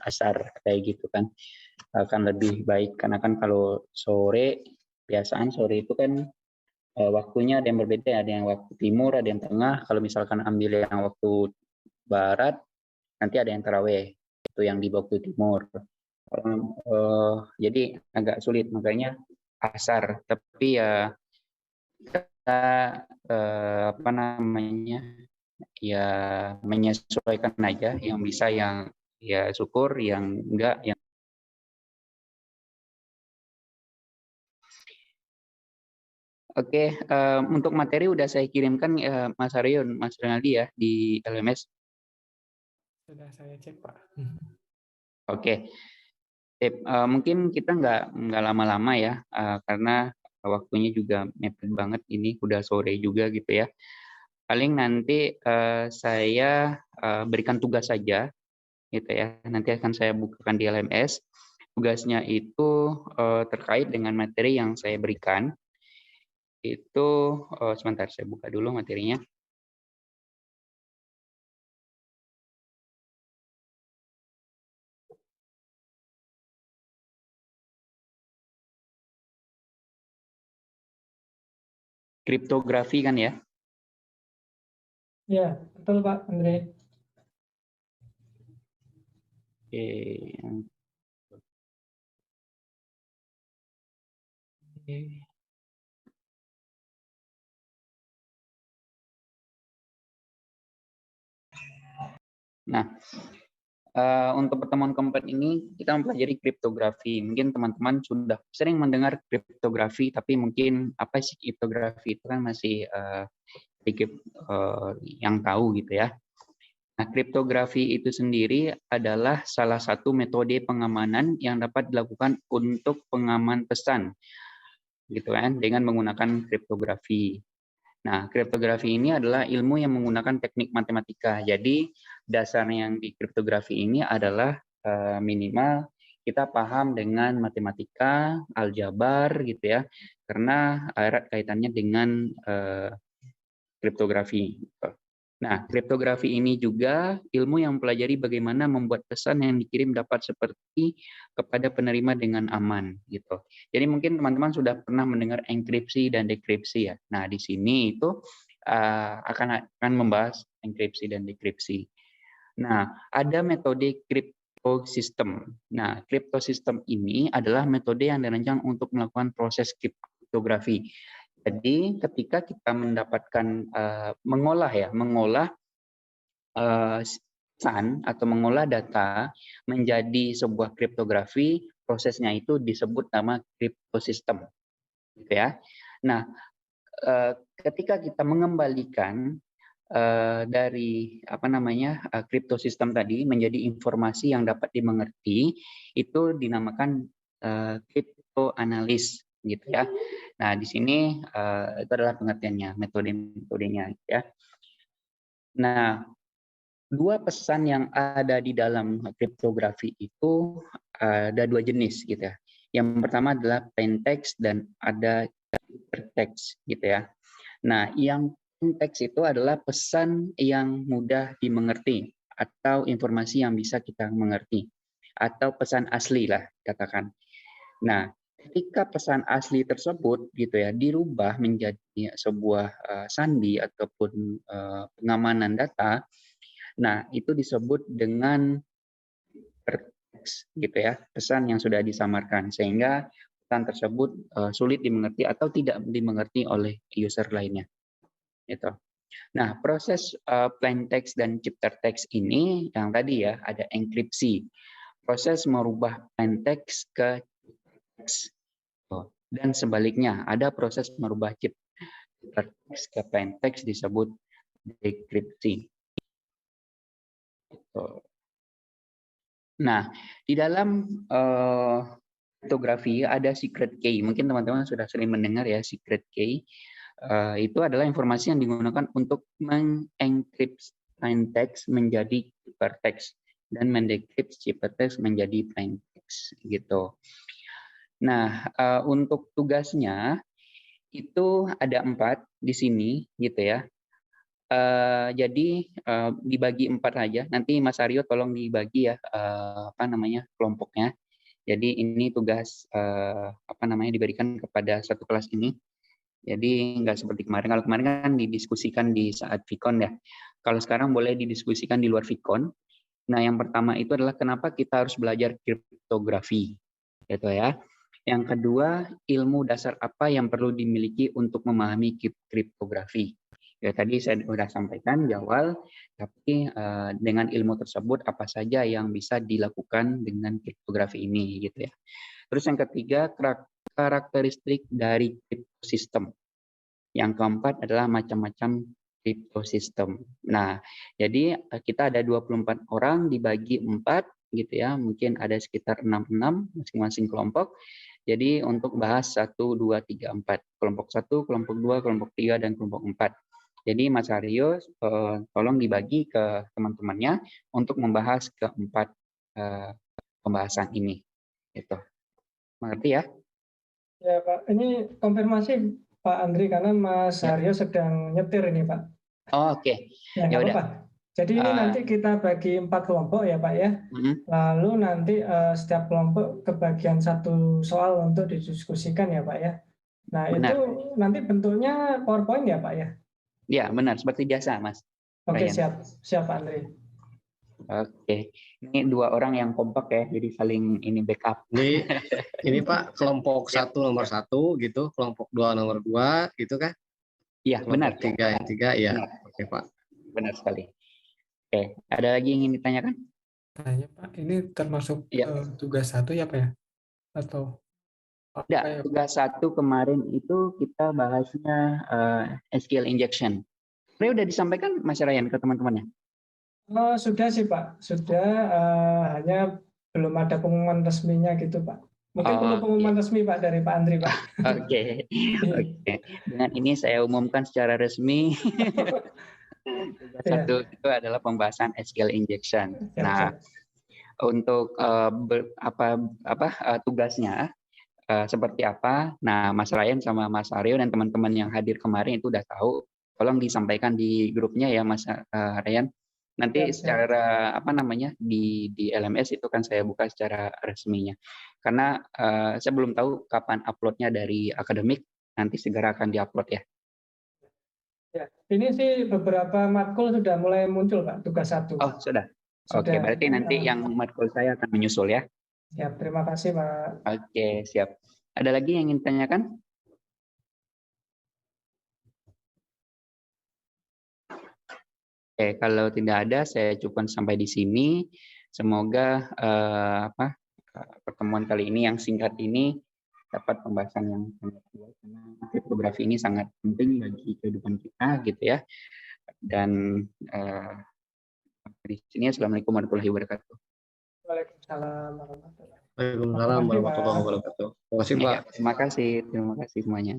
asar kayak gitu kan, akan lebih baik karena kan kalau sore biasaan sore itu kan waktunya ada yang berbeda, ada yang waktu timur, ada yang tengah. Kalau misalkan ambil yang waktu barat, nanti ada yang taraweh, itu yang di waktu timur. Jadi agak sulit, makanya asar. Tapi ya kita apa namanya ya menyesuaikan aja, yang bisa yang ya syukur, yang enggak yang. Oke, untuk materi udah saya kirimkan Mas Aryon, Mas Renaldi ya di LMS. Sudah saya cek, Pak. Oke. Mungkin kita nggak lama-lama ya, karena waktunya juga mepet banget, ini udah sore juga gitu ya. Paling nanti saya berikan tugas saja gitu ya. Nanti akan saya bukakan di LMS. Tugasnya itu terkait dengan materi yang saya berikan. Itu sebentar saya buka dulu materinya. Kriptografi kan ya? Ya, betul Pak Andre. Oke. Nah, untuk pertemuan keempat ini kita mempelajari kriptografi. Mungkin teman-teman sudah sering mendengar kriptografi, tapi mungkin apa sih kriptografi itu kan masih sedikit yang tahu gitu ya. Nah, kriptografi itu sendiri adalah salah satu metode pengamanan yang dapat dilakukan untuk pengaman pesan, gitu kan, dengan menggunakan kriptografi. Nah, kriptografi ini adalah ilmu yang menggunakan teknik matematika. Jadi, dasarnya yang di kriptografi ini adalah minimal kita paham dengan matematika, aljabar gitu ya, karena erat kaitannya dengan kriptografi. Nah, kriptografi ini juga ilmu yang mempelajari bagaimana membuat pesan yang dikirim dapat seperti kepada penerima dengan aman gitu. Jadi mungkin teman-teman sudah pernah mendengar enkripsi dan dekripsi ya. Nah, di sini itu akan membahas enkripsi dan dekripsi. Nah, ada metode kriptosistem. Nah, kriptosistem ini adalah metode yang dirancang untuk melakukan proses kriptografi. Jadi ketika kita mendapatkan mengolah pesan atau mengolah data menjadi sebuah kriptografi, prosesnya itu disebut nama kriptosistem, gitu ya. Nah, ketika kita mengembalikan dari apa namanya kriptosistem tadi menjadi informasi yang dapat dimengerti, itu dinamakan kriptoanalis, gitu ya. Nah, di sini itu adalah pengertiannya, metodenya ya. Nah, dua pesan yang ada di dalam kriptografi itu ada dua jenis gitu ya. Yang pertama adalah plain text dan ada hypertext gitu ya. Nah, yang plain text itu adalah pesan yang mudah dimengerti atau informasi yang bisa kita mengerti atau pesan asli lah katakan. Nah, ketika pesan asli tersebut gitu ya dirubah menjadi sebuah sandi ataupun pengamanan data, nah itu disebut dengan hypertext gitu ya, pesan yang sudah disamarkan sehingga pesan tersebut sulit dimengerti atau tidak dimengerti oleh user lainnya. Gitu. Nah, proses plain text dan hypertext ini yang tadi ya ada enkripsi. Proses merubah plain text ke text. Dan sebaliknya, ada proses merubah hypertext ke plain text disebut dekripsi. Nah, di dalam kriptografi ada secret key. Mungkin teman-teman sudah sering mendengar ya secret key. Itu adalah informasi yang digunakan untuk mengenkripsi plain text menjadi hypertext dan mendekripsi hypertext menjadi plain text gitu. Nah, untuk tugasnya itu ada 4 di sini gitu ya. Jadi dibagi 4 aja. Nanti Mas Aryo tolong dibagi ya kelompoknya. Jadi ini tugas diberikan kepada satu kelas ini. Jadi nggak seperti kemarin. Kalau kemarin kan didiskusikan di saat Vicon ya. Kalau sekarang boleh didiskusikan di luar Vicon. Nah, yang pertama itu adalah kenapa kita harus belajar kriptografi, gitu ya. Yang kedua, ilmu dasar apa yang perlu dimiliki untuk memahami kriptografi. Ya, tadi saya sudah sampaikan di awal, tapi dengan ilmu tersebut apa saja yang bisa dilakukan dengan kriptografi ini, gitu ya. Terus yang ketiga, karakteristik dari kriptosistem. Yang keempat adalah macam-macam kriptosistem. Nah, jadi kita ada 24 orang dibagi 4 gitu ya. Mungkin ada sekitar 6 masing-masing kelompok. Jadi untuk bahas 1 2 3 4. Kelompok 1, kelompok 2, kelompok 3 dan kelompok 4. Jadi Mas Aryo tolong dibagi ke teman-temannya untuk membahas keempat pembahasan ini. Gitu. Mengerti ya? Ya Pak, ini konfirmasi Pak Andri karena Mas Ya. Haryo sedang nyetir ini Pak. Oh, oke. Ya, nggak apa-apa. Jadi ini nanti kita bagi 4 kelompok ya Pak ya. Lalu nanti setiap kelompok kebagian satu soal untuk didiskusikan ya Pak ya. Nah benar. itu nanti bentuknya PowerPoint ya Pak ya? Ya benar, seperti biasa Mas. Oke, Ryan. siap Pak Andri. Oke, ini 2 orang yang kompak ya, jadi saling ini backup. Ini Pak, kelompok 1 nomor 1 gitu, kelompok 2 nomor 2 gitu kan? Iya, benar. 3 yang 3 ya. Benar. Oke Pak. Benar sekali. Oke, ada lagi yang ingin ditanyakan? Tanya Pak, ini termasuk tugas 1 ya Pak ya? Atau ya, tugas 1 kemarin itu kita bahasnya SQL injection. Ini udah disampaikan Mas Ryan ke teman-temannya? Sudah sih Pak, sudah, hanya belum ada pengumuman resminya gitu Pak. Mungkin perlu pengumuman resmi Pak dari Pak Andri Pak. Oke. Dengan ini saya umumkan secara resmi. Satu itu adalah pembahasan SQL injection. Nah, untuk tugasnya seperti apa? Nah, Mas Ryan sama Mas Aryo dan teman-teman yang hadir kemarin itu udah tahu. Tolong disampaikan di grupnya ya Mas Ryan. Nanti secara di LMS itu kan saya buka secara resminya. Karena saya belum tahu kapan uploadnya dari akademik, nanti segera akan diupload ya. Ya, ini sih beberapa matkul sudah mulai muncul Pak, tugas 1. Oh, sudah. Oke, berarti nanti yang matkul saya akan menyusul ya. Siap, terima kasih Pak. Oke, siap. Ada lagi yang ingin ditanyakan? Oke, kalau tidak ada, saya cukupkan sampai di sini. Semoga pertemuan kali ini yang singkat ini dapat pembahasan yang sangat luas karena kriptografi ini sangat penting bagi kehidupan kita, gitu ya. Dan di sini assalamualaikum warahmatullahi wabarakatuh. Waalaikumsalam warahmatullahi wabarakatuh. Waalaikumsalam warahmatullahi wabarakatuh. Terima kasih Pak. Terima kasih semuanya.